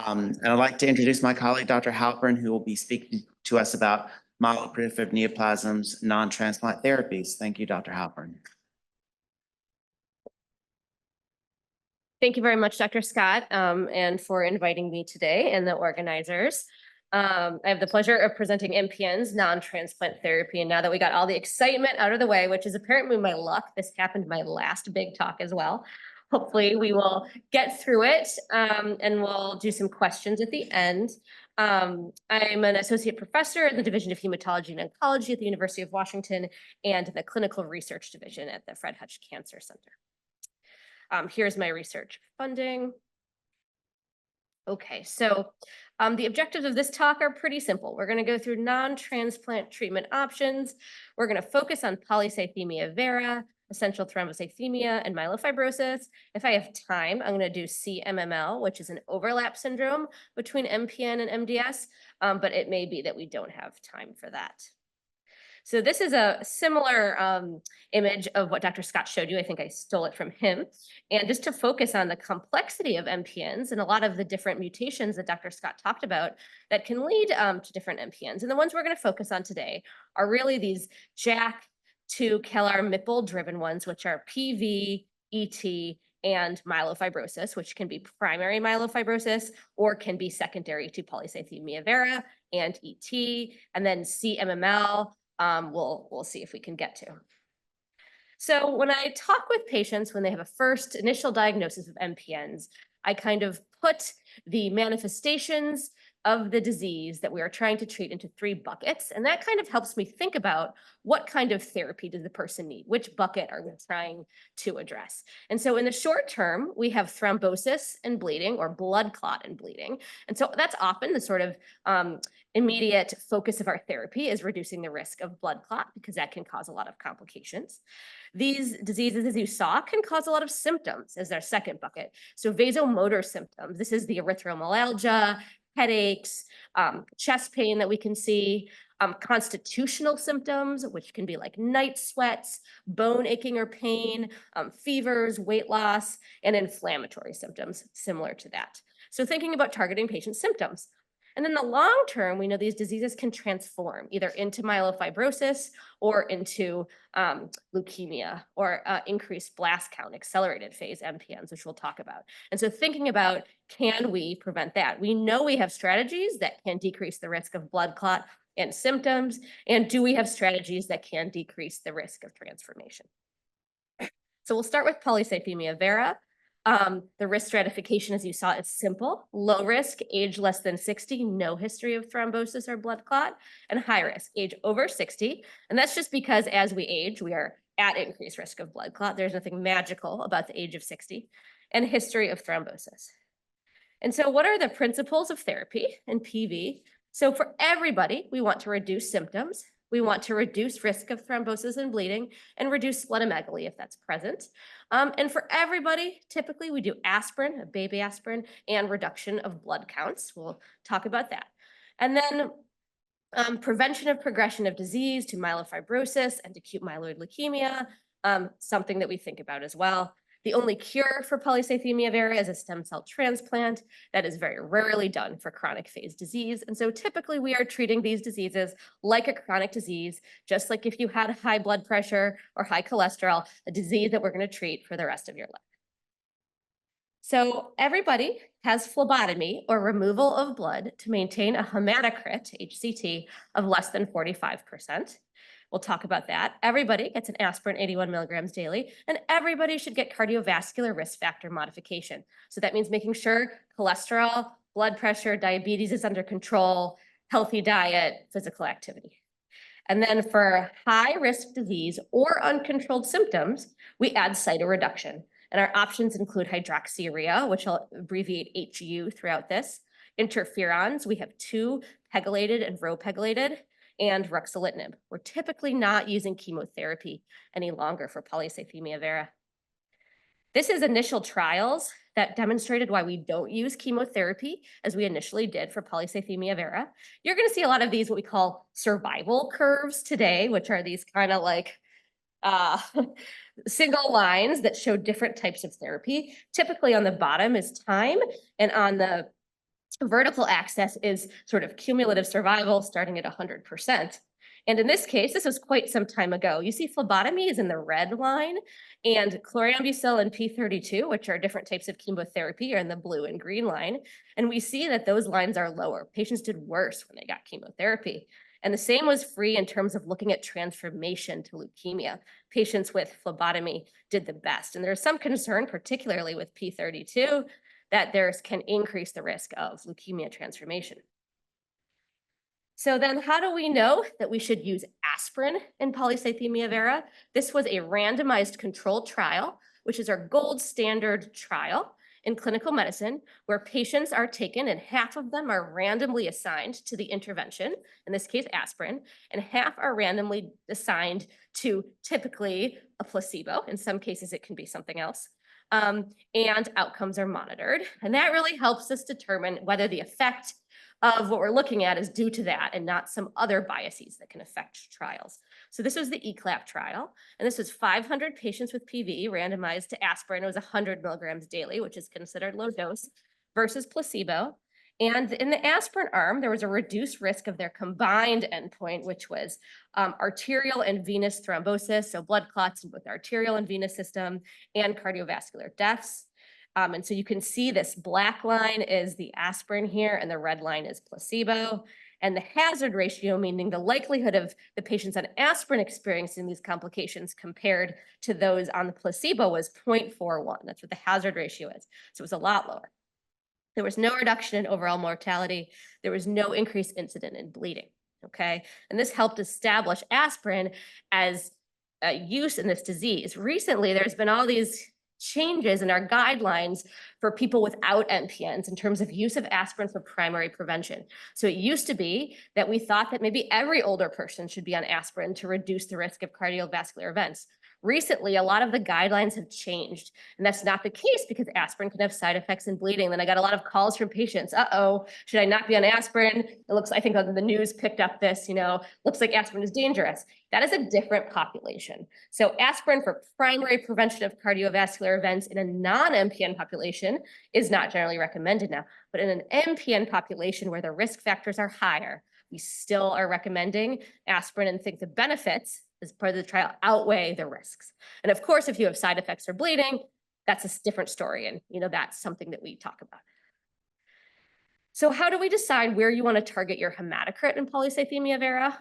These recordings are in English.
And I'd like to introduce my colleague, Dr. Halpern, who will be speaking to us about myeloproliferative neoplasms, non-transplant therapies. Thank you, Dr. Halpern. Thank you very much, Dr. Scott, and for inviting me today and the organizers. I have the pleasure of presenting MPN's non-transplant therapy. And now that we got all the excitement out of the way, which is apparently my luck, this happened my last big talk as well. Hopefully we will get through it and we'll do some questions at the end. I'm an associate professor in the Division of Hematology and Oncology at the University of Washington and the Clinical Research Division at the Fred Hutch Cancer Center. Here's my research funding. Okay, so the objectives of this talk are pretty simple. We're going to go through non-transplant treatment options. We're going to focus on polycythemia vera, essential thrombocythemia, and myelofibrosis. If I have time, I'm going to do CMML, which is an overlap syndrome between MPN and MDS, but it may be that we don't have time for that. So this is a similar image of what Dr. Scott showed you. I think I stole it from him. And just to focus on the complexity of MPNs and a lot of the different mutations that Dr. Scott talked about that can lead to different MPNs. And the ones we're going to focus on today are really these JAK2 CALR-MPL driven ones, which are PV, ET, and myelofibrosis, which can be primary myelofibrosis or can be secondary to polycythemia vera and ET, and then CMML. We'll see if we can get to. So when I talk with patients when they have a first initial diagnosis of MPNs, I kind of put the manifestations of the disease that we are trying to treat into 3 buckets. And that kind of helps me think about what kind of therapy does the person need? Which bucket are we trying to address? And so in the short term, we have thrombosis and bleeding or blood clot and bleeding. And so that's often the sort of immediate focus of our therapy is reducing the risk of blood clot because that can cause a lot of complications. These diseases, as you saw, can cause a lot of symptoms as their second bucket. So vasomotor symptoms, this is the erythromelalgia, headaches, chest pain that we can see, constitutional symptoms, which can be like night sweats, bone aching or pain, fevers, weight loss, and inflammatory symptoms similar to that. So thinking about targeting patient symptoms. And in the long term, we know these diseases can transform either into myelofibrosis or into leukemia or increased blast count, accelerated phase MPNs, which we'll talk about. And so thinking about, can we prevent that? We know we have strategies that can decrease the risk of blood clot and symptoms. And do we have strategies that can decrease the risk of transformation? So we'll start with polycythemia vera. The risk stratification, as you saw, is simple. Low risk, age less than 60, no history of thrombosis or blood clot, and high risk, age over 60. And that's just because as we age, we are at increased risk of blood clot. There's nothing magical about the age of 60, and history of thrombosis. And so what are the principles of therapy in PV? So for everybody, we want to reduce symptoms. We want to reduce risk of thrombosis and bleeding and reduce splenomegaly if that's present. And for everybody, typically we do aspirin, a baby aspirin, and reduction of blood counts. We'll talk about that. And then prevention of progression of disease to myelofibrosis and acute myeloid leukemia, something that we think about as well. The only cure for polycythemia vera is a stem cell transplant that is very rarely done for chronic phase disease. And so typically we are treating these diseases like a chronic disease, just like if you had high blood pressure or high cholesterol, a disease that we're going to treat for the rest of your life. So everybody has phlebotomy or removal of blood to maintain a hematocrit, HCT, of less than 45%. We'll talk about that. Everybody gets an aspirin 81 milligrams daily, and everybody should get cardiovascular risk factor modification. So that means making sure cholesterol, blood pressure, diabetes is under control, healthy diet, physical activity. And then for high risk disease or uncontrolled symptoms, we add cytoreduction. And our options include hydroxyurea, which I'll abbreviate HU throughout this, interferons. We have 2, pegylated and ropegylated, and ruxolitinib. We're typically not using chemotherapy any longer for polycythemia vera. This is initial trials that demonstrated why we don't use chemotherapy as we initially did for polycythemia vera. You're going to see a lot of these what we call survival curves today, which are these kind of like single lines that show different types of therapy. Typically on the bottom is time, and on the Vertical axis is sort of cumulative survival starting at 100%. And in this case, this was quite some time ago. You see phlebotomy is in the red line, and chlorambucil and P32, which are different types of chemotherapy, are in the blue and green line. And we see that those lines are lower. Patients did worse when they got chemotherapy. And the same was free in terms of looking at transformation to leukemia. Patients with phlebotomy did the best. And there's some concern, particularly with P32, that there can increase the risk of leukemia transformation. So then how do we know that we should use aspirin in polycythemia vera? This was a randomized controlled trial, which is our gold standard trial in clinical medicine, where patients are taken and half of them are randomly assigned to the intervention, in this case aspirin, and half are randomly assigned to typically a placebo. In some cases, it can be something else. And outcomes are monitored. And that really helps us determine whether the effect of what we're looking at is due to that and not some other biases that can affect trials. So this was the ECLAP trial, and this was 500 patients with PV randomized to aspirin. It was 100 milligrams daily, which is considered low dose, versus placebo. And in the aspirin arm, there was a reduced risk of their combined endpoint, which was arterial and venous thrombosis, so blood clots in both the arterial and venous system, and cardiovascular deaths. And so you can see this black line is the aspirin here, and the red line is placebo. And the hazard ratio, meaning the likelihood of the patients on aspirin experiencing these complications compared to those on the placebo, was 0.41. That's what the hazard ratio is. So it was a lot lower. There was no reduction in overall mortality. There was no increased incident in bleeding, okay? And this helped establish aspirin as a use in this disease. Recently, there's been all these changes in our guidelines for people without MPNs in terms of use of aspirin for primary prevention. So it used to be that we thought that maybe every older person should be on aspirin to reduce the risk of cardiovascular events. Recently, a lot of the guidelines have changed, and that's not the case because aspirin can have side effects and bleeding. Then I got a lot of calls from patients. Should I not be on aspirin? It looks, I think the news picked up this, looks like aspirin is dangerous. That is a different population. So aspirin for primary prevention of cardiovascular events in a non-MPN population is not generally recommended now, but in an MPN population where the risk factors are higher, we still are recommending aspirin and think the benefits as part of the trial outweigh the risks. And of course, if you have side effects or bleeding, that's a different story. And that's something that we talk about. So how do we decide where you want to target your hematocrit in polycythemia vera?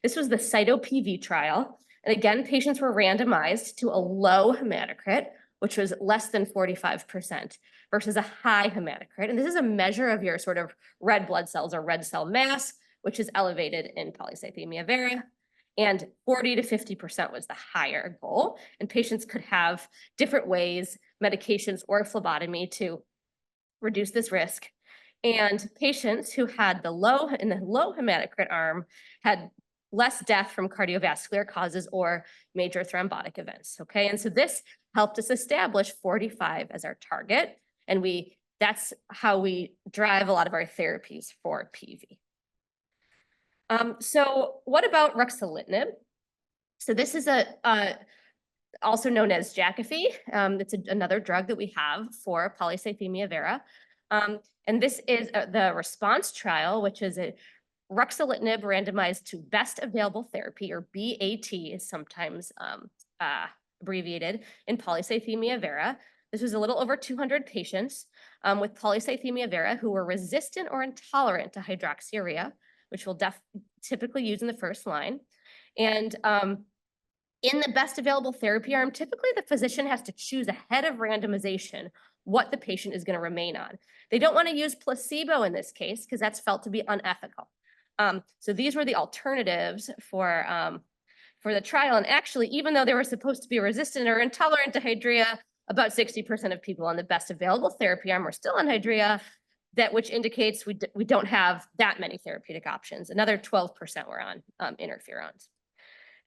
This was the CYTO-PV trial. And again, patients were randomized to a low hematocrit, which was less than 45%, versus a high hematocrit. And this is a measure of your sort of red blood cells or red cell mass, which is elevated in polycythemia vera. And 40 to 50% was the higher goal. And patients could have different ways, medications or phlebotomy, to reduce this risk. And patients who had in the low hematocrit arm had less death from cardiovascular causes or major thrombotic events, okay? And so this helped us establish 45 as our target. And that's how we drive a lot of our therapies for PV. So what about ruxolitinib? So this is also known as Jakafi. It's another drug that we have for polycythemia vera. And this is the response trial, which is a ruxolitinib randomized to best available therapy, or BAT is sometimes abbreviated, in polycythemia vera. This was a little over 200 patients with polycythemia vera who were resistant or intolerant to hydroxyurea, which we'll typically use in the first line. And in the best available therapy arm, typically the physician has to choose ahead of randomization what the patient is going to remain on. They don't want to use placebo in this case because that's felt to be unethical. So these were the alternatives for the trial. And actually, even though they were supposed to be resistant or intolerant to Hydrea, about 60% of people on the best available therapy arm were still on Hydrea, which indicates we don't have that many therapeutic options. Another 12% were on interferons.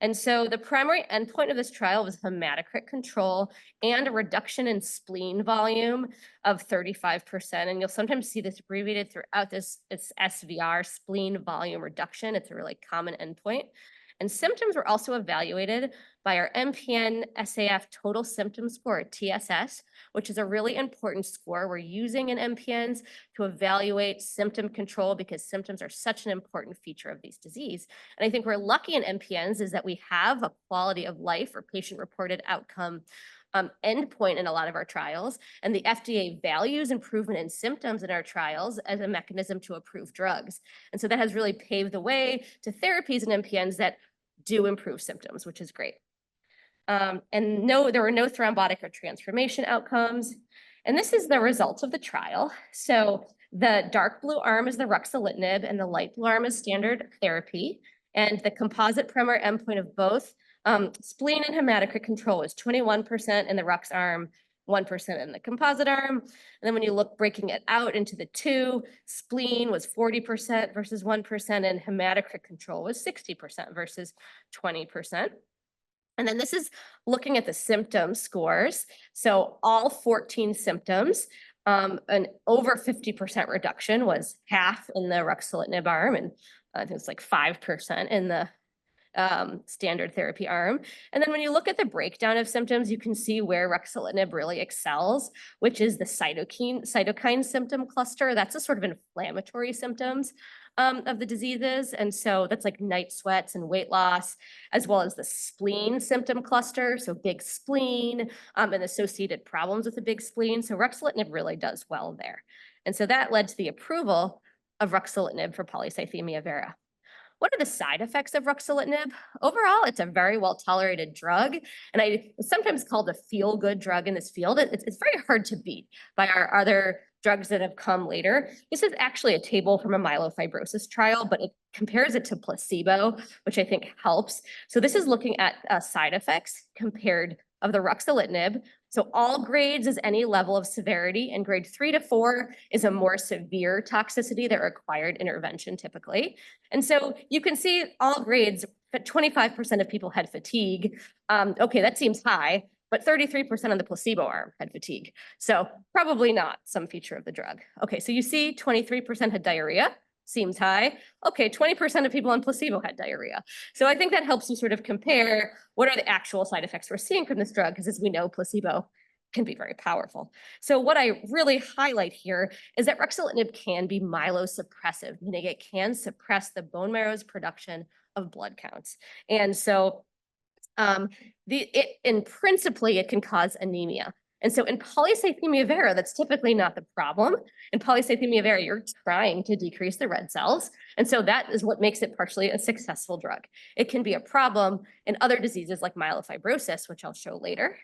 And so the primary endpoint of this trial was hematocrit control and a reduction in spleen volume of 35%. And you'll sometimes see this abbreviated throughout this. It's SVR, spleen volume reduction. It's a really common endpoint. And symptoms were also evaluated by our MPN SAF Total Symptom Score, TSS, which is a really important score. We're using in MPNs to evaluate symptom control because symptoms are such an important feature of these disease. And I think we're lucky in MPNs is that we have a quality of life or patient-reported outcome endpoint in a lot of our trials, and the FDA values improvement in symptoms in our trials as a mechanism to approve drugs. And so that has really paved the way to therapies and MPNs that do improve symptoms, which is great. And no, there were no thrombotic or transformation outcomes. And this is the results of the trial. So the dark blue arm is the ruxolitinib and the light blue arm is standard therapy. And the composite primary endpoint of both spleen and hematocrit control is 21% in the Rux arm, 1% in the composite arm. And then when you look breaking it out into the two, spleen was 40% versus 1%, and hematocrit control was 60% versus 20%. And then this is looking at the symptom scores. So all 14 symptoms, an over 50% reduction was half in the ruxolitinib arm, and I think it's like 5% in the standard therapy arm. And then when you look at the breakdown of symptoms, you can see where ruxolitinib really excels, which is the cytokine symptom cluster. That's a sort of inflammatory symptoms of the diseases. And so that's like night sweats and weight loss, as well as the spleen symptom cluster. So big spleen and associated problems with the big spleen. So ruxolitinib really does well there. And so that led to the approval of ruxolitinib for polycythemia vera. What are the side effects of ruxolitinib? Overall, it's a very well-tolerated drug, and I sometimes called a feel-good drug in this field. It's very hard to beat by our other drugs that have come later. This is actually a table from a myelofibrosis trial, but it compares it to placebo, which I think helps. So this is looking at side effects compared of the ruxolitinib. So all grades is any level of severity, and grade 3 to 4 is a more severe toxicity that required intervention typically. And so you can see all grades, but 25% of people had fatigue. Okay, that seems high, but 33% of the placebo arm had fatigue. So probably not some feature of the drug. Okay, so you see 23% had diarrhea. Seems high. Okay, 20% of people on placebo had diarrhea. So I think that helps you sort of compare what are the actual side effects we're seeing from this drug, because as we know, placebo can be very powerful. So what I really highlight here is that ruxolitinib can be myelosuppressive, meaning it can suppress the bone marrow's production of blood counts. And so principally, it can cause anemia. And so in polycythemia vera, that's typically not the problem. In polycythemia vera, you're trying to decrease the red cells. And so that is what makes it partially a successful drug. It can be a problem in other diseases like myelofibrosis, which I'll show later.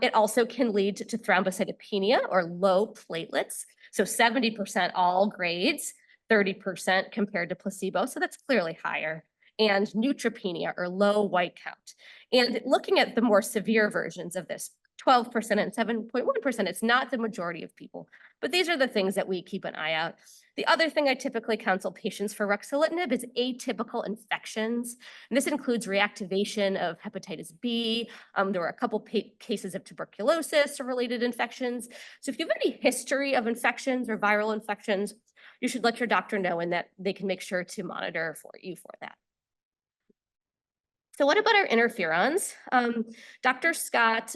It also can lead to thrombocytopenia or low platelets. So 70% all grades, 30% compared to placebo. So that's clearly higher. And neutropenia or low white count. And looking at the more severe versions of this, 12% and 7.1%, it's not the majority of people, but these are the things that we keep an eye out. The other thing I typically counsel patients for ruxolitinib is atypical infections. And this includes reactivation of hepatitis B. There were a couple cases of tuberculosis or related infections. So if you have any history of infections or viral infections, you should let your doctor know, and that they can make sure to monitor for you for that. So what about our interferons? Dr. Scott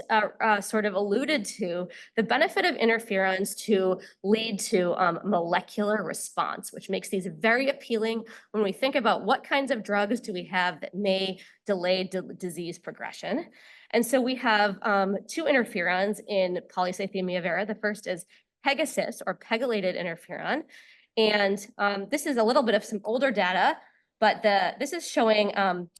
sort of alluded to the benefit of interferons to lead to molecular response, which makes these very appealing when we think about what kinds of drugs do we have that may delay disease progression. And so we have two interferons in polycythemia vera. The first is Pegasus or pegylated interferon. And this is a little bit of some older data, but this is showing,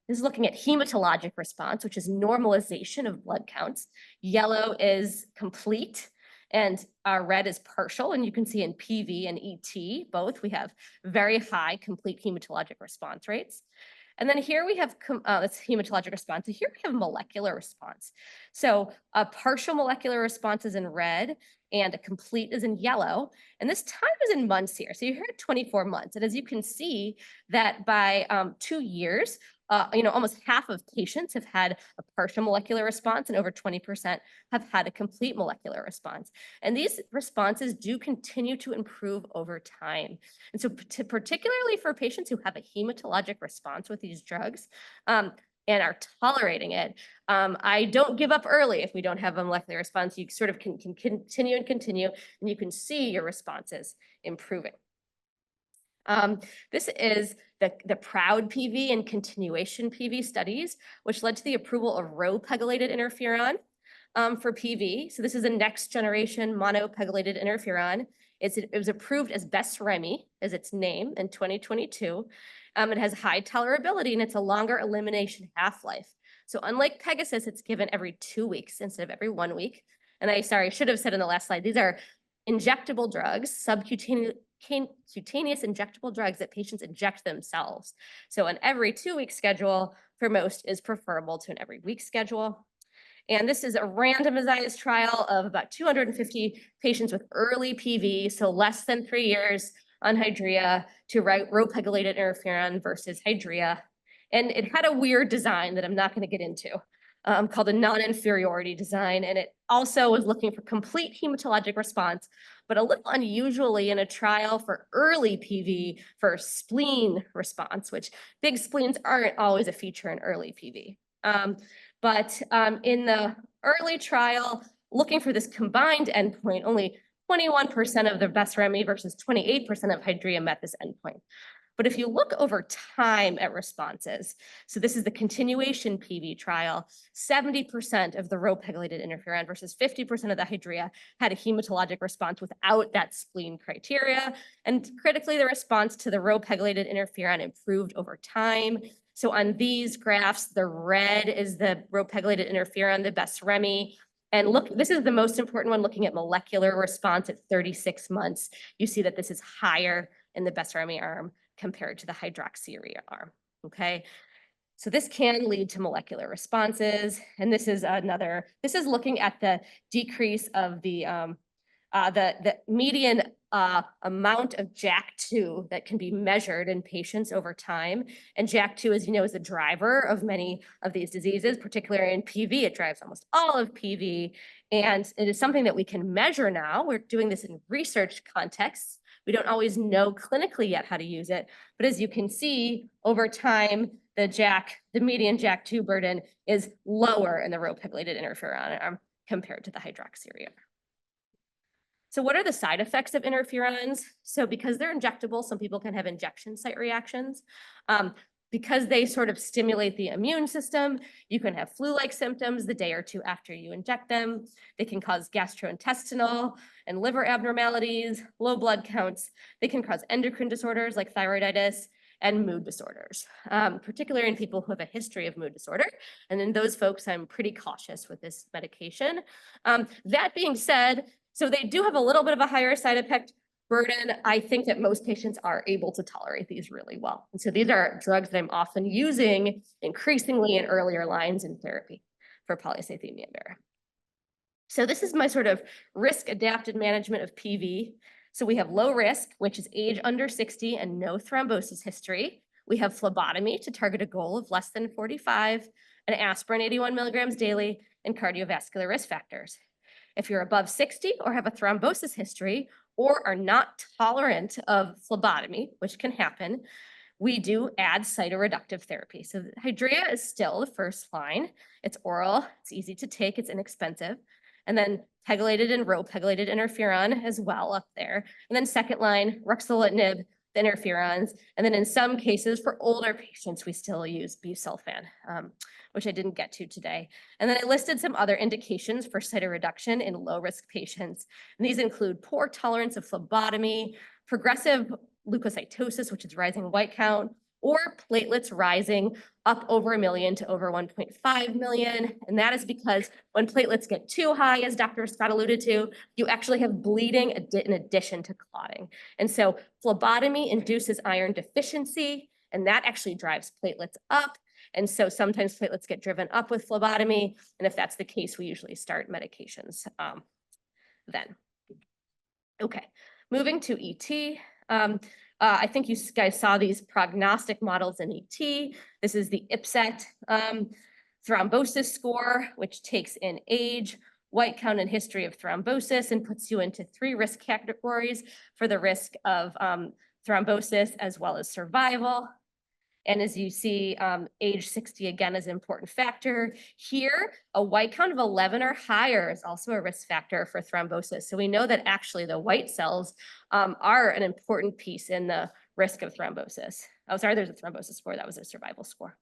this is looking at hematologic response, which is normalization of blood counts. Yellow is complete and red is partial. And you can see in PV and ET, both, we have very high complete hematologic response rates. And then here we have, it's hematologic response. So here we have molecular response. So a partial molecular response is in red and a complete is in yellow. And this time is in months here. So you're here at 24 months. And as you can see that by 2 years, almost half of patients have had a partial molecular response and over 20% have had a complete molecular response. And these responses do continue to improve over time. And so particularly for patients who have a hematologic response with these drugs, and are tolerating it, I don't give up early if we don't have a molecular response. You sort of can continue and continue, and you can see your responses improving. This is the PROUD PV and continuation PV studies, which led to the approval of Rho-pegylated interferon for PV. So this is a next generation monopegylated interferon. It was approved as Besremi, as its name, in 2022. It has high tolerability and it's a longer elimination half-life. So unlike Pegasus, it's given every 2 weeks instead of every 1 week. And I should have said in the last slide, these are injectable drugs, subcutaneous injectable drugs that patients inject themselves. So an every 2 week schedule for most is preferable to an every week schedule. And this is a randomized trial of about 250 patients with early PV, so less than 3 years on Hydrea, to Rho-pegylated interferon versus Hydrea. And it had a weird design that I'm not going to get into, called a non-inferiority design. And it also was looking for complete hematologic response, but a little unusually in a trial for early PV for spleen response, which big spleens aren't always a feature in early PV. But in the early trial, looking for this combined endpoint, only 21% of the Besremi versus 28% of Hydrea met this endpoint. But if you look over time at responses, so this is the continuation PV trial, 70% of the Rho-pegylated interferon versus 50% of the Hydrea had a hematologic response without that spleen criteria. And critically, the response to the Rho-pegylated interferon improved over time. So on these graphs, the red is the Rho-pegylated interferon, the Besremi. And look, this is the most important one, looking at molecular response at 36 months. You see that this is higher in the Besremi arm compared to the hydroxyurea arm, okay? So this can lead to molecular responses. And this is looking at the decrease of the median amount of JAK2 that can be measured in patients over time. And JAK2, as you know, is the driver of many of these diseases, particularly in PV. It drives almost all of PV. And it is something that we can measure now. We're doing this in research contexts. We don't always know clinically yet how to use it. But as you can see, over time, the median JAK2 burden is lower in the Rho-pegylated interferon arm compared to the hydroxyurea. So what are the side effects of interferons? So because they're injectable, some people can have injection site reactions. Because they sort of stimulate the immune system, you can have flu-like symptoms the day or two after you inject them. They can cause gastrointestinal and liver abnormalities, low blood counts. They can cause endocrine disorders like thyroiditis and mood disorders, particularly in people who have a history of mood disorder. And in those folks, I'm pretty cautious with this medication. That being said, so they do have a little bit of a higher side effect burden. I think that most patients are able to tolerate these really well. And so these are drugs that I'm often using increasingly in earlier lines in therapy for polycythemia vera. So this is my sort of risk-adapted management of PV. So we have low risk, which is age under 60 and no thrombosis history. We have phlebotomy to target a goal of less than 45, and aspirin 81 milligrams daily, and cardiovascular risk factors. If you're above 60 or have a thrombosis history or are not tolerant of phlebotomy, which can happen, we do add cytoreductive therapy. So Hydrea is still the first line. It's oral, it's easy to take, it's inexpensive. And then pegylated and Rho-pegylated interferon as well up there. And then second line, ruxolitinib, the interferons. And then in some cases for older patients, we still use busulfan, which I didn't get to today. And then I listed some other indications for cytoreduction in low-risk patients. And these include poor tolerance of phlebotomy, progressive leukocytosis, which is rising white count, or platelets rising up over 1 million to over 1.5 million. And that is because when platelets get too high, as Dr. Scott alluded to, you actually have bleeding in addition to clotting. And so phlebotomy induces iron deficiency, and that actually drives platelets up. And so sometimes platelets get driven up with phlebotomy. And if that's the case, we usually start medications then. Okay, moving to ET. I think you guys saw these prognostic models in ET. This is the IPSET thrombosis score, which takes in age, white count, and history of thrombosis and puts you into 3 risk categories for the risk of thrombosis as well as survival. And as you see, age 60 again is an important factor. Here, a white count of 11 or higher is also a risk factor for thrombosis. So we know that actually the white cells are an important piece in the risk of thrombosis. Oh, sorry, there's a thrombosis score. That was a survival score.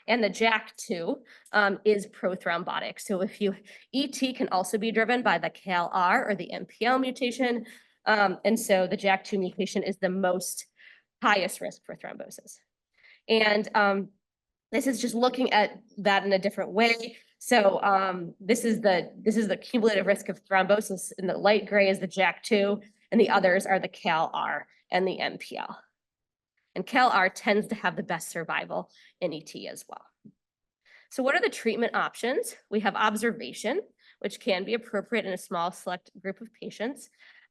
And the JAK2 is prothrombotic. So if you, ET can also be driven by the CALR or the MPL mutation. And so the JAK2 mutation is the most highest risk for thrombosis. And this is just looking at that in a different way. So this is the cumulative risk of thrombosis. In the light gray is the JAK2, and the others are the CALR and the MPL. And CALR tends to have the best survival in ET as well. So what are the treatment options? We have observation, which can be appropriate in a small select group of patients.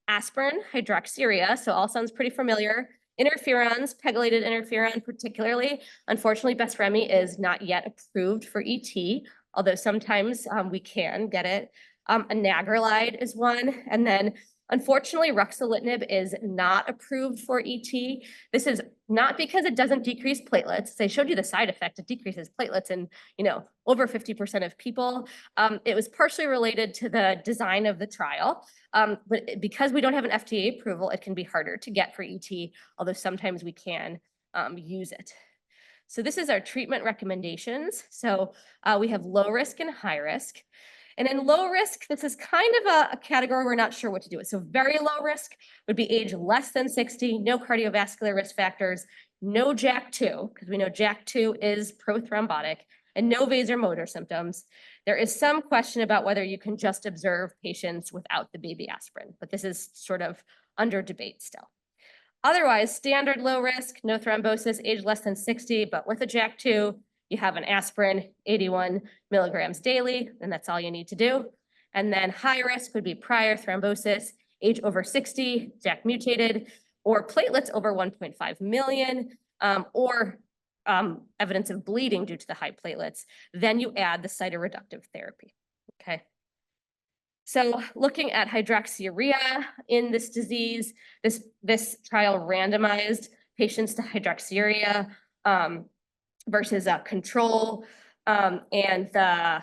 Aspirin, hydroxyurea, so all sounds pretty familiar. Interferons, pegylated interferon particularly. Unfortunately, Besremi is not yet approved for ET, although sometimes we can get it. Anagrelide is one. And then unfortunately, ruxolitinib is not approved for ET. This is not because it doesn't decrease platelets. I showed you the side effect. It decreases platelets in, over 50% of people. It was partially related to the design of the trial. But because we don't have an FDA approval, it can be harder to get for ET, although sometimes we can use it. So this is our treatment recommendations. So we have low risk and high risk. And in low risk, this is kind of a category we're not sure what to do with. So very low risk would be age less than 60, no cardiovascular risk factors, no JAK2, because we know JAK2 is prothrombotic, and no vasomotor symptoms. There is some question about whether you can just observe patients without the baby aspirin, but this is sort of under debate still. Otherwise, standard low risk, no thrombosis, age less than 60, but with a JAK2, you have an aspirin, 81 milligrams daily, and that's all you need to do. And then high risk would be prior thrombosis, age over 60, JAK mutated, or platelets over 1.5 million, or evidence of bleeding due to the high platelets. Then you add the cytoreductive therapy, okay? So looking at hydroxyurea in this disease, this trial randomized patients to hydroxyurea versus a control, and the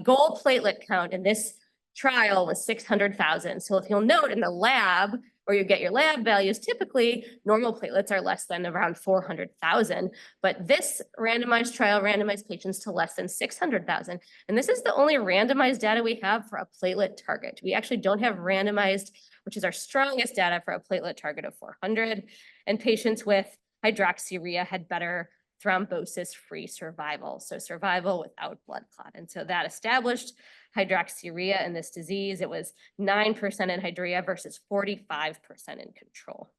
goal platelet count in this trial was 600,000. So if you'll note in the lab, where you get your lab values, typically normal platelets are less than around 400,000, but this randomized trial randomized patients to less than 600,000. And this is the only randomized data we have for a platelet target. We actually don't have randomized, which is our strongest data for a platelet target of 400. And patients with hydroxyurea had better thrombosis-free survival, so survival without blood clot. And so that established hydroxyurea in this disease. It was 9% in hydrea versus 45% in control.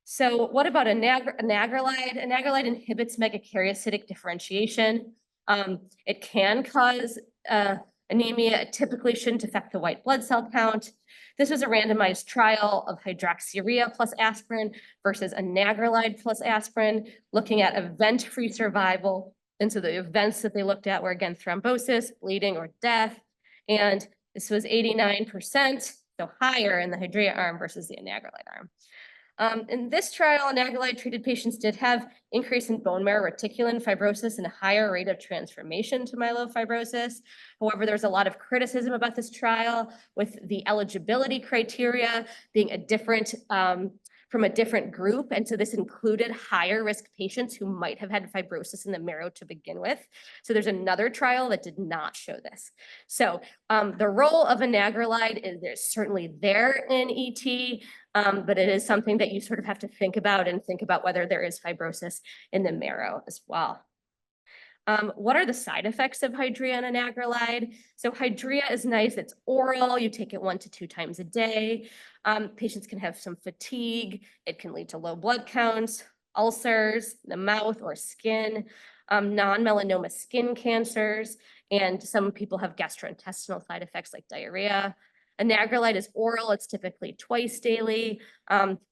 So what about anagrelide? Anagrelide inhibits megakaryocytic differentiation. It can cause anemia. It typically shouldn't affect the white blood cell count. This was a randomized trial of hydroxyurea plus aspirin versus anagrelide plus aspirin, looking at event-free survival. And so the events that they looked at were, again, thrombosis, bleeding, or death. And this was 89%, so higher in the hydrea arm versus the anagrelide arm. In this trial, anagrelide treated patients did have increase in bone marrow reticulin fibrosis and a higher rate of transformation to myelofibrosis. However, there's a lot of criticism about this trial with the eligibility criteria being a different from a different group. And so this included higher risk patients who might have had fibrosis in the marrow to begin with. So there's another trial that did not show this. So the role of anagrelide is certainly there in ET, but it is something that you sort of have to think about and think about whether there is fibrosis in the marrow as well. What are the side effects of hydrea and anagrelide? So hydrea is nice, it's oral, you take it 1 to 2 times a day. Patients can have some fatigue, it can lead to low blood counts, ulcers, the mouth or skin, non-melanoma skin cancers, and some people have gastrointestinal side effects like diarrhea. Anagrelite is oral. It's typically twice daily.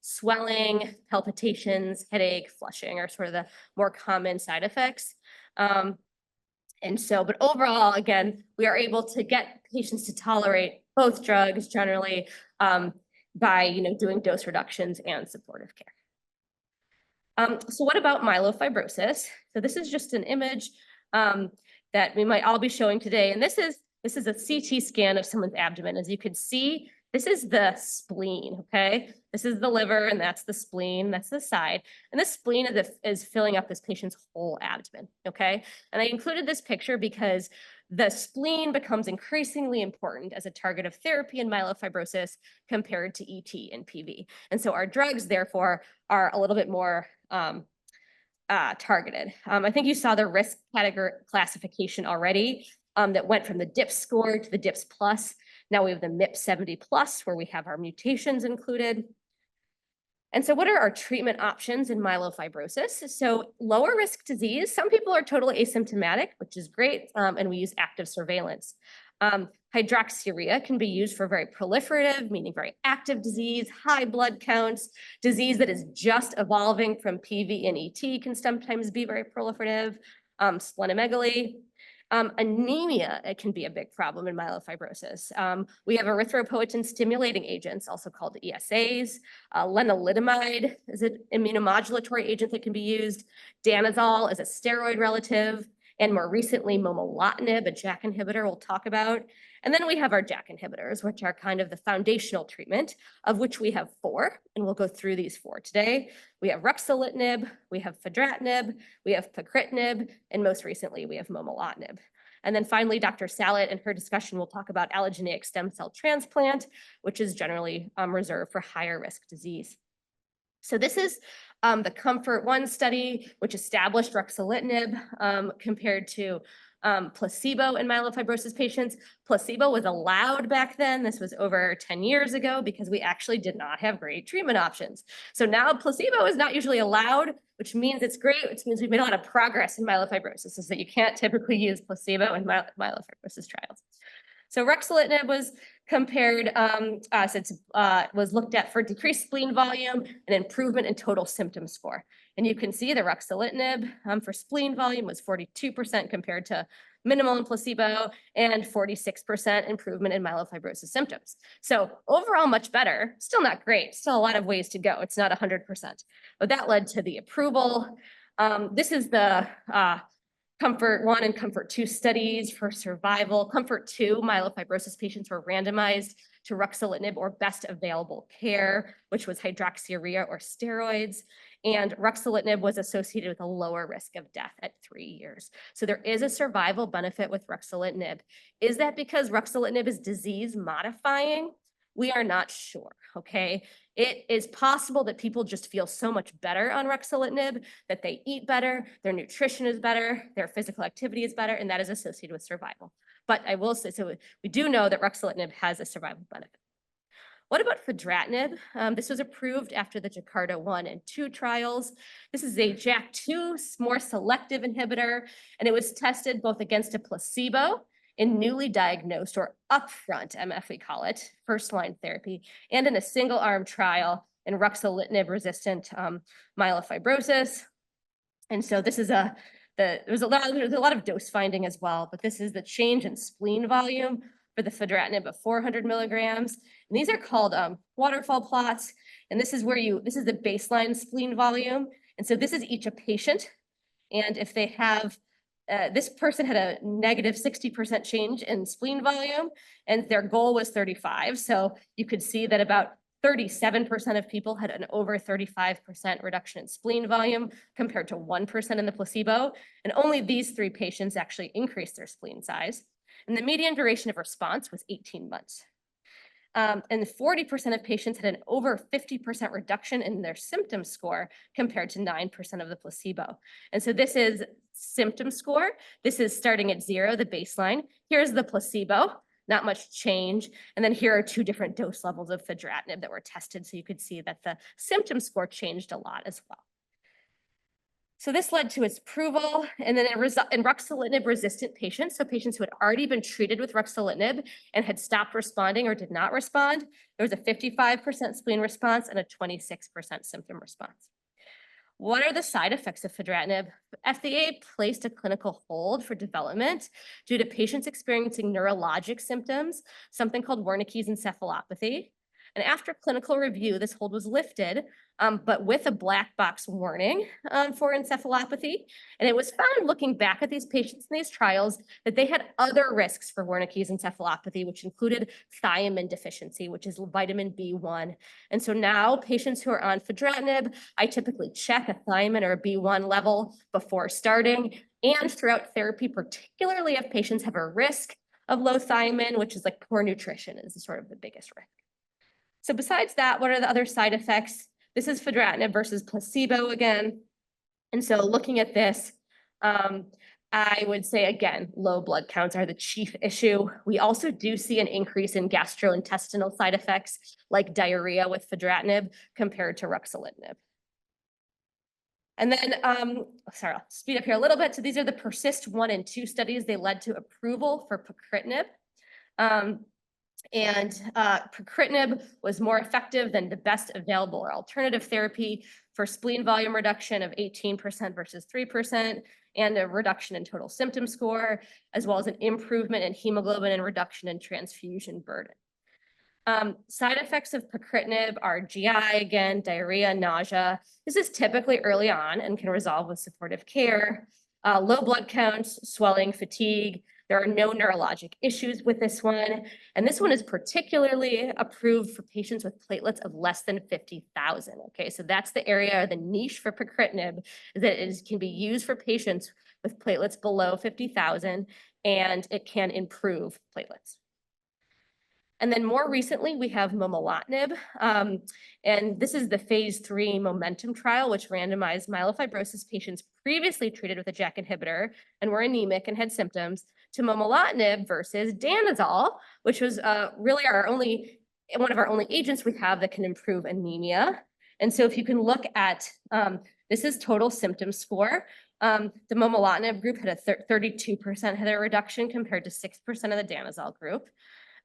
Swelling, palpitations, headache, flushing are sort of the more common side effects. But overall, again, we are able to get patients to tolerate both drugs generally by doing dose reductions and supportive care. So what about myelofibrosis? So this is just an image that we might all be showing today. And this is a CT scan of someone's abdomen. As you can see, this is the spleen, okay? This is the liver, and that's the spleen, that's the side. And this spleen is filling up this patient's whole abdomen, okay? And I included this picture because the spleen becomes increasingly important as a target of therapy in myelofibrosis compared to ET and PV. And so our drugs, therefore, are a little bit more targeted. I think you saw the risk category classification already that went from the DIPS score to the DIPS plus. Now we have the MIP 70 plus, where we have our mutations included. And so what are our treatment options in myelofibrosis? So lower risk disease, some people are totally asymptomatic, which is great, and we use active surveillance. Hydroxyurea can be used for very proliferative, meaning very active disease, high blood counts, disease that is just evolving from PV and ET can sometimes be very proliferative, splenomegaly. Anemia, it can be a big problem in myelofibrosis. We have erythropoietin stimulating agents, also called ESAs. Lenalidomide is an immunomodulatory agent that can be used. Danazol is a steroid relative. And more recently, momelotinib, a JAK inhibitor we'll talk about. And then we have our JAK inhibitors, which are kind of the foundational treatment, of which we have 4, and we'll go through these 4 today. We have ruxolitinib, we have fedratinib, we have pacritinib, and most recently, we have momelotinib. And then finally, Dr. Salet in her discussion will talk about allogeneic stem cell transplant, which is generally reserved for higher risk disease. So this is the COMFORT-1 study, which established ruxolitinib compared to placebo in myelofibrosis patients. Placebo was allowed back then. This was over 10 years ago because we actually did not have great treatment options. So now placebo is not usually allowed, which means it's great, which means we've made a lot of progress in myelofibrosis, is that you can't typically use placebo in myelofibrosis trials. So ruxolitinib was compared, was looked at for decreased spleen volume and improvement in total symptom score. And you can see the ruxolitinib for spleen volume was 42% compared to minimal in placebo and 46% improvement in myelofibrosis symptoms. So overall, much better, still not great, still a lot of ways to go. It's not 100%, but that led to the approval. This is the COMFORT-1 and COMFORT-2 studies for survival. COMFORT-2 myelofibrosis patients were randomized to ruxolitinib or best available care, which was hydroxyurea or steroids. And ruxolitinib was associated with a lower risk of death at 3 years. So there is a survival benefit with ruxolitinib. Is that because ruxolitinib is disease modifying? We are not sure, okay? It is possible that people just feel so much better on ruxolitinib, that they eat better, their nutrition is better, their physical activity is better, and that is associated with survival. But I will say, so we do know that ruxolitinib has a survival benefit. What about fedratinib? This was approved after the Jakarta 1 and 2 trials. This is a JAK2 more selective inhibitor, and it was tested both against a placebo in newly diagnosed or upfront MF, we call it, first-line therapy, and in a single-arm trial in ruxolitinib-resistant myelofibrosis. And so this is there's a lot of dose finding as well, but this is the change in spleen volume for the fedratinib of 400 milligrams. And these are called waterfall plots. And this is this is the baseline spleen volume. And so this is each a patient. And if they have this person had a negative 60% change in spleen volume, and their goal was 35. So you could see that about 37% of people had an over 35% reduction in spleen volume compared to 1% in the placebo. And only these 3 patients actually increased their spleen size. And the median duration of response was 18 months. And 40% of patients had an over 50% reduction in their symptom score compared to 9% of the placebo. And so this is symptom score. This is starting at 0, the baseline. Here's the placebo, not much change. And then here are 2 different dose levels of fedratinib that were tested. So you could see that the symptom score changed a lot as well. So this led to its approval, and then in ruxolitinib-resistant patients, so patients who had already been treated with ruxolitinib and had stopped responding or did not respond, there was a 55% spleen response and a 26% symptom response. What are the side effects of fedratinib? FDA placed a clinical hold for development due to patients experiencing neurologic symptoms, something called Wernicke's encephalopathy. And after clinical review, this hold was lifted, but with a black box warning for encephalopathy. And it was found, looking back at these patients in these trials, that they had other risks for Wernicke's encephalopathy, which included thiamine deficiency, which is vitamin B1. And so now patients who are on fedratinib, I typically check a thiamine or a B1 level before starting and throughout therapy, particularly if patients have a risk of low thiamine, which is like poor nutrition is sort of the biggest risk. So besides that, what are the other side effects? This is fedratinib versus placebo again. And so looking at this, I would say, again, low blood counts are the chief issue. We also do see an increase in gastrointestinal side effects like diarrhea with fedratinib compared to ruxolitinib. And then, sorry, I'll speed up here a little bit. So these are the PERSIST 1 and 2 studies. They led to approval for pacritinib. Pacritinib was more effective than the best available or alternative therapy for spleen volume reduction of 18% versus 3%, and a reduction in total symptom score, as well as an improvement in hemoglobin and reduction in transfusion burden. Side effects of pacritinib are GI, again, diarrhea, nausea. This is typically early on and can resolve with supportive care. Low blood counts, swelling, fatigue. There are no neurologic issues with this one. And this one is particularly approved for patients with platelets of less than 50,000. Okay, so that's the area or the niche for pacritinib, that it can be used for patients with platelets below 50,000, and it can improve platelets. And then more recently, we have momelotinib, and this is the phase 3 momentum trial, which randomized myelofibrosis patients previously treated with a JAK inhibitor and were anemic and had symptoms, to momelotinib versus danazol, which was really one of our only agents we have that can improve anemia. And so if you can look at, this is total symptom score. The momelotinib group had a 32% had a reduction compared to 6% of the danazol group.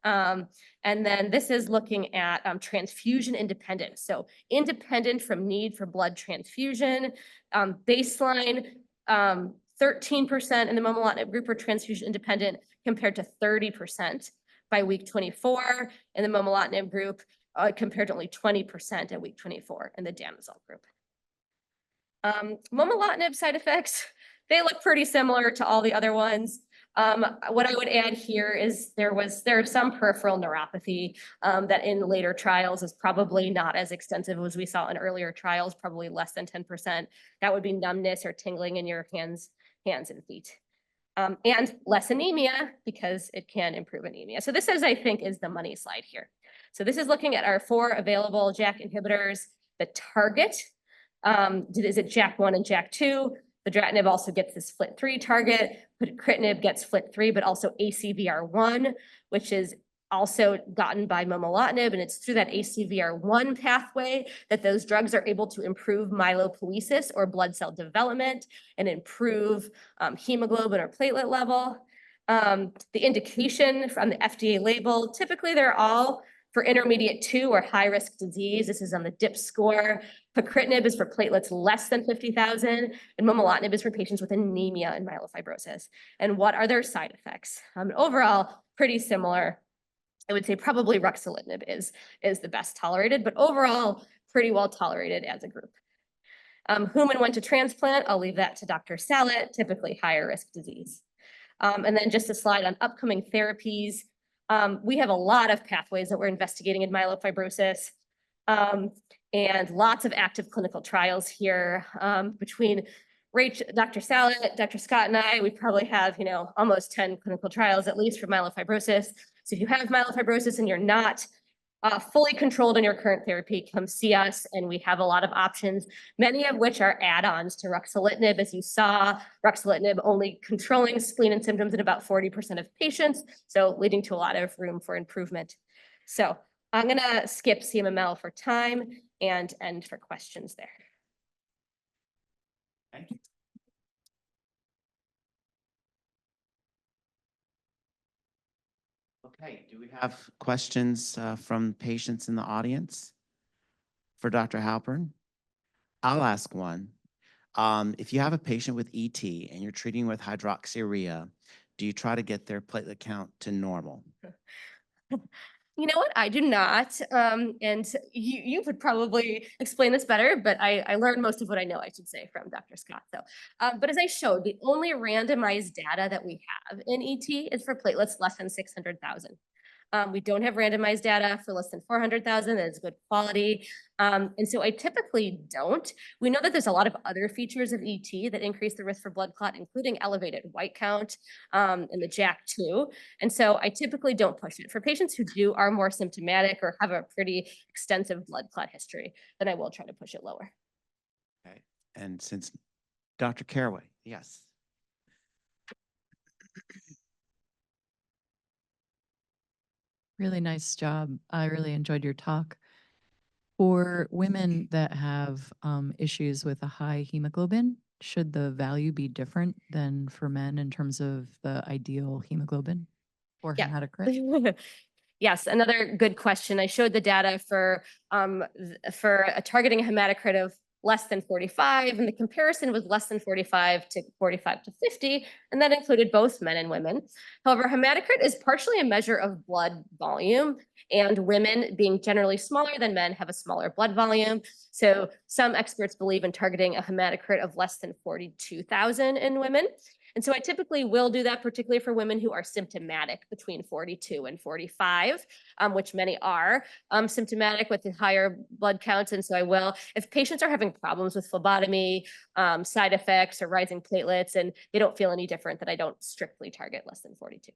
And then this is looking at transfusion independence. So independent from need for blood transfusion, baseline 13% in the momelotinib group were transfusion independent compared to 30% by week 24 in the momelotinib group, compared to only 20% at week 24 in the danazol group. Momelotinib side effects, they look pretty similar to all the other ones. What I would add here is there is some peripheral neuropathy that in later trials is probably not as extensive as we saw in earlier trials, probably less than 10%. That would be numbness or tingling in your hands and feet. And less anemia because it can improve anemia. So this is, I think, is the money slide here. So this is looking at our 4 available JAK inhibitors. The target is it JAK1 and JAK2. Fedratinib also gets this FLT3 target. Pacritinib gets FLT3, but also ACVR1, which is also gotten by momelotinib, and it's through that ACVR1 pathway that those drugs are able to improve myelopoiesis or blood cell development and improve hemoglobin or platelet level. The indication from the FDA label, typically they're all for intermediate 2 or high-risk disease. This is on the DIP score. Pacritinib is for platelets less than 50,000, and momelotinib is for patients with anemia and myelofibrosis. And what are their side effects? Overall, pretty similar. I would say probably ruxolitinib is the best tolerated, but overall, pretty well tolerated as a group. Whom went to transplant, I'll leave that to Dr. Salet, typically higher risk disease. And then just a slide on upcoming therapies. We have a lot of pathways that we're investigating in myelofibrosis, and lots of active clinical trials here. Between Dr. Salet, Dr. Scott, and I, we probably have, almost 10 clinical trials at least for myelofibrosis. So if you have myelofibrosis and you're not fully controlled in your current therapy, come see us, and we have a lot of options, many of which are add-ons to ruxolitinib. As you saw, ruxolitinib only controlling spleen and symptoms in about 40% of patients, so leading to a lot of room for improvement. So I'm gonna skip CMML for time and end for questions there. Thank you. Okay, do we have questions from patients in the audience for Dr. Halpern? I'll ask one. If you have a patient with ET and you're treating with hydroxyurea, do you try to get their platelet count to normal? You know what? I do not. And you would probably explain this better, but I learned most of what I know, I should say, from Dr. Scott. So, but as I showed, the only randomized data that we have in ET is for platelets less than 600,000. We don't have randomized data for less than 400,000. That is good quality. And so I typically don't. We know that there's a lot of other features of ET that increase the risk for blood clot, including elevated white count and the JAK2. And so I typically don't push it. For patients who are more symptomatic or have a pretty extensive blood clot history, then I will try to push it lower. Okay. And since Dr. Caraway, yes. Really nice job. I really enjoyed your talk. For women that have issues with a high hemoglobin, should the value be different than for men in terms of the ideal hemoglobin or Yeah. hematocrit? Yes, another good question. I showed the data for targeting a hematocrit of less than 45, and the comparison was less than 45 to 45 to 50, and that included both men and women. However, hematocrit is partially a measure of blood volume, and women, being generally smaller than men, have a smaller blood volume. So some experts believe in targeting a hematocrit of less than 42,000 in women. And so I typically will do that, particularly for women who are symptomatic between 42 and 45, which many are symptomatic with the higher blood counts. And so I will, if patients are having problems with phlebotomy, side effects, or rising platelets, and they don't feel any different, that I don't strictly target less than 42.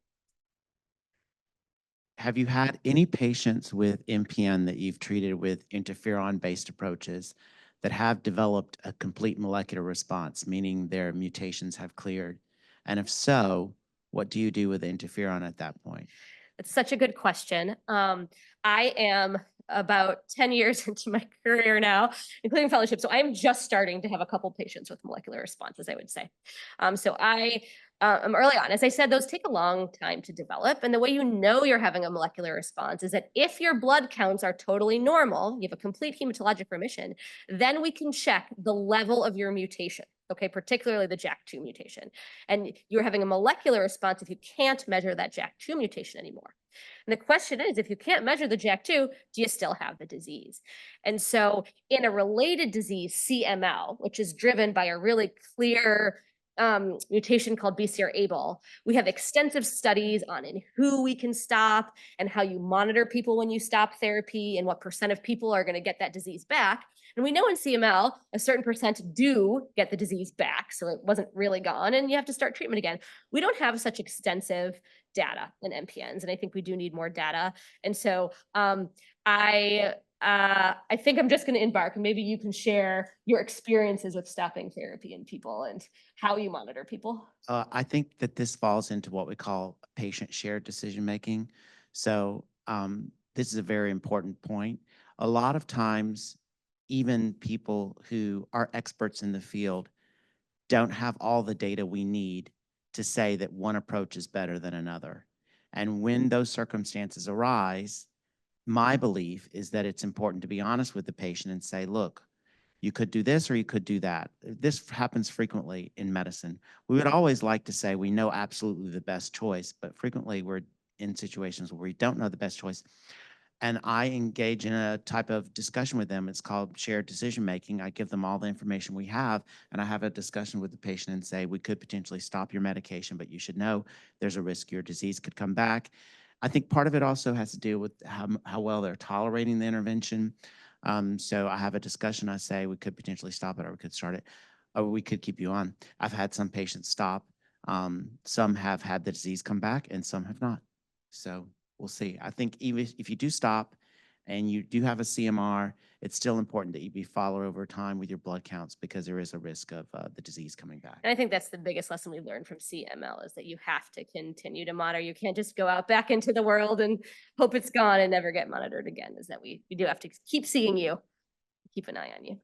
Have you had any patients with MPN that you've treated with interferon-based approaches that have developed a complete molecular response, meaning their mutations have cleared? And if so, what do you do with interferon at that point? It's such a good question. I am about 10 years into my career now, including fellowship. So I'm just starting to have a couple patients with molecular responses, I would say. So I am early on. As I said, those take a long time to develop. And the way you know you're having a molecular response is that if your blood counts are totally normal, you have a complete hematologic remission, then we can check the level of your mutation. Okay, particularly the JAK2 mutation. And you're having a molecular response if you can't measure that JAK2 mutation anymore. And the question is, if you can't measure the JAK2, do you still have the disease? And so in a related disease, CML, which is driven by a really clear mutation called BCR-ABL, we have extensive studies on in who we can stop and how you monitor people when you stop therapy and what % of people are going to get that disease back. And we know in CML, a certain percent do get the disease back, so it wasn't really gone, and you have to start treatment again. We don't have such extensive data in MPNs, and I think we do need more data. And so I think I'm just going to embark, and maybe you can share your experiences with stopping therapy in people and how you monitor people. I think that this falls into what we call patient-shared decision-making. So this is a very important point. A lot of times, even people who are experts in the field don't have all the data we need to say that one approach is better than another. And when those circumstances arise, my belief is that it's important to be honest with the patient and say, look, you could do this or you could do that. This happens frequently in medicine. We would always like to say we know absolutely the best choice, but frequently we're in situations where we don't know the best choice. And I engage in a type of discussion with them. It's called shared decision making. I give them all the information we have, and I have a discussion with the patient and say, we could potentially stop your medication, but you should know there's a risk your disease could come back. I think part of it also has to do with how well they're tolerating the intervention. So I have a discussion. I say we could potentially stop it, or we could start it, or we could keep you on. I've had some patients stop. Some have had the disease come back, and some have not. So we'll see. I think even if you do stop and you do have a CMR, it's still important that you be followed over time with your blood counts, because there is a risk of the disease coming back. And I think that's the biggest lesson we learned from CML, is that you have to continue to monitor. You can't just go out back into the world and hope it's gone and never get monitored again. Is that we do have to keep seeing you, keep an eye on you.